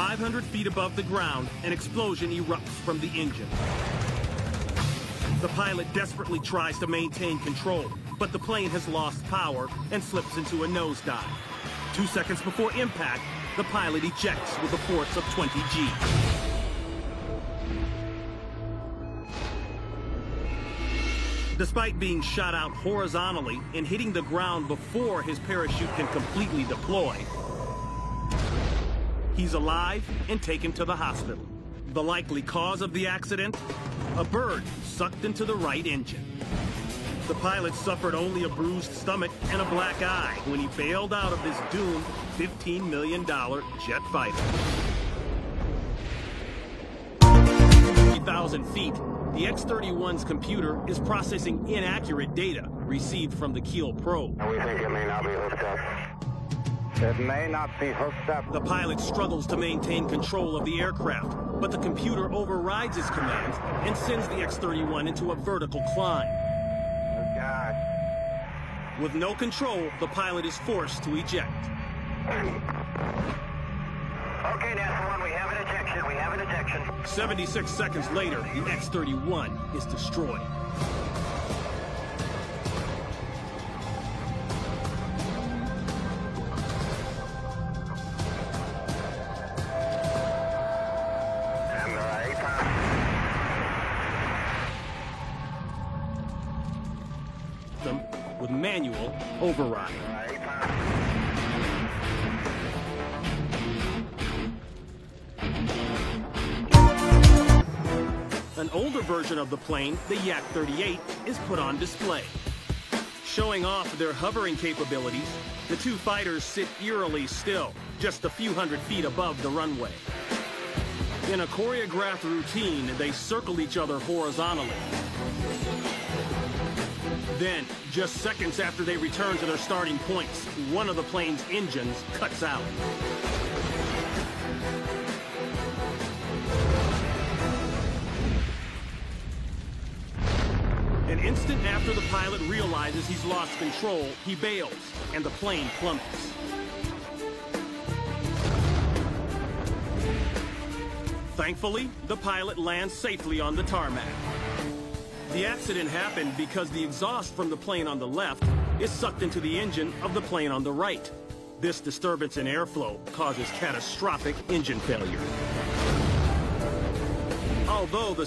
500 feet above the ground, an explosion erupts from the engine. The pilot desperately tries to maintain control, but the plane has lost power and slips into a nosedive. 2 seconds before impact, the pilot ejects with a force of 20 G. Despite being shot out horizontally and hitting the ground before his parachute can completely deploy, he's alive and taken to the hospital. The likely cause of the accident? A bird sucked into the right engine. The pilot suffered only a bruised stomach and a black eye when he bailed out of this doomed $15 million jet fighter. 3,000 feet, the X-31's computer is processing inaccurate data received from the Kiel probe. We think it may not be hooked up. It may not be hooked up. The pilot struggles to maintain control of the aircraft, but the computer overrides his commands and sends the X-31 into a vertical climb. Oh, God. With no control, the pilot is forced to eject. Okay, NASA 1, we have an ejection. 76 seconds later, the X-31 is destroyed. Them with manual override. An older version of the plane, the Yak-38, is put on display. Showing off their hovering capabilities, the two fighters sit eerily still, just a few hundred feet above the runway. In a choreographed routine, they circle each other horizontally. Then, just seconds after they return to their starting points, one of the plane's engines cuts out. An instant after the pilot realizes he's lost control, he bails, and the plane plummets. Thankfully, the pilot lands safely on the tarmac. The accident happened because the exhaust from the plane on the left is sucked into the engine of the plane on the right. This disturbance in airflow causes catastrophic engine failure. Although the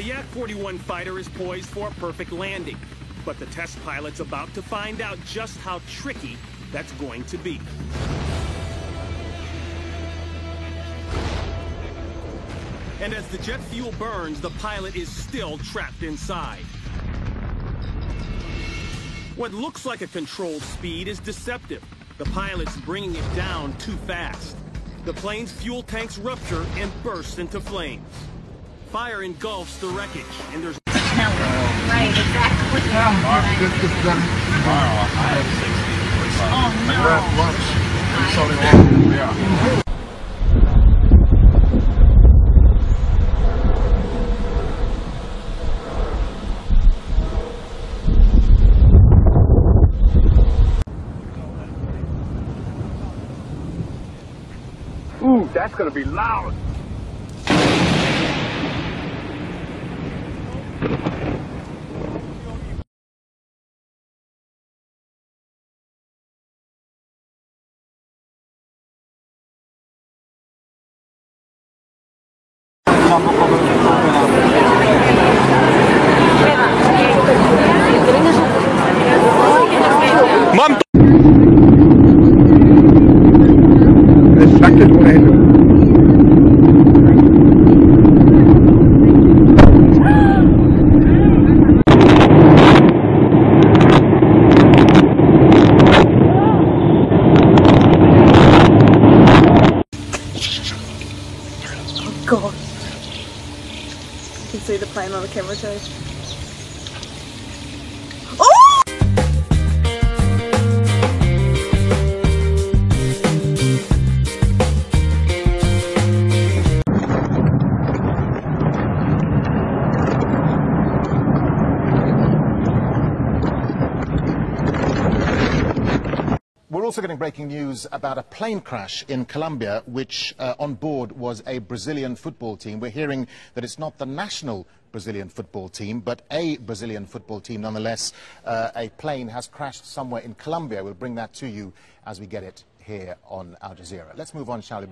Yak-41 fighter is poised for a perfect landing, but the test pilot's about to find out just how tricky that's going to be. And as the jet fuel burns, the pilot is still trapped inside. What looks like a controlled speed is deceptive. The pilot's bringing it down too fast. The plane's fuel tanks rupture and burst into flames. Fire engulfs the wreckage, and there's... Right, exactly. Oh, no. Ooh, that's gonna be loud. Mam to... God. You can see the plane on the camera too. Oh! Bulu we're also getting breaking news about a plane crash in Colombia, which on board was a Brazilian football team. We're hearing that it's not the national Brazilian football team, but a Brazilian football team nonetheless. A plane has crashed somewhere in Colombia. We'll bring that to you as we get it here on Al Jazeera. Let's move on, shall we?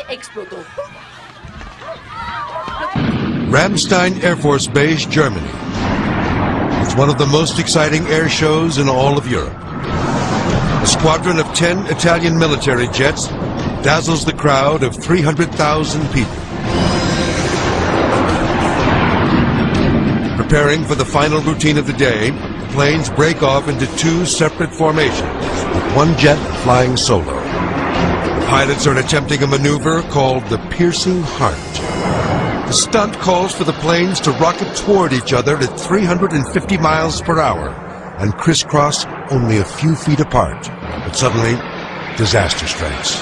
Explotó. Ramstein Air Force Base, Germany. It's one of the most exciting air shows in all of Europe. A squadron of 10 Italian military jets dazzles the crowd of 300,000 people. Preparing for the final routine of the day, the planes break off into two separate formations, with one jet flying solo. Pilots are attempting a maneuver called the Piercing Heart. The stunt calls for the planes to rocket toward each other at 350 miles per hour and crisscross only a few feet apart. But suddenly, disaster strikes.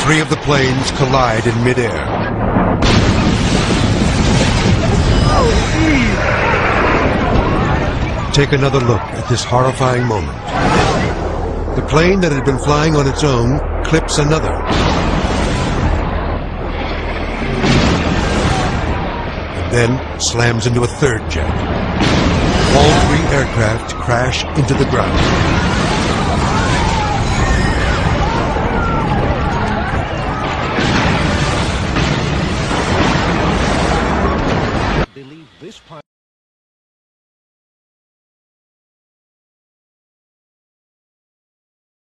Three of the planes collide in midair. Take another look at this horrifying moment. The plane that had been flying on its own clips another. And then slams into a third jet. All three aircraft crash into the ground.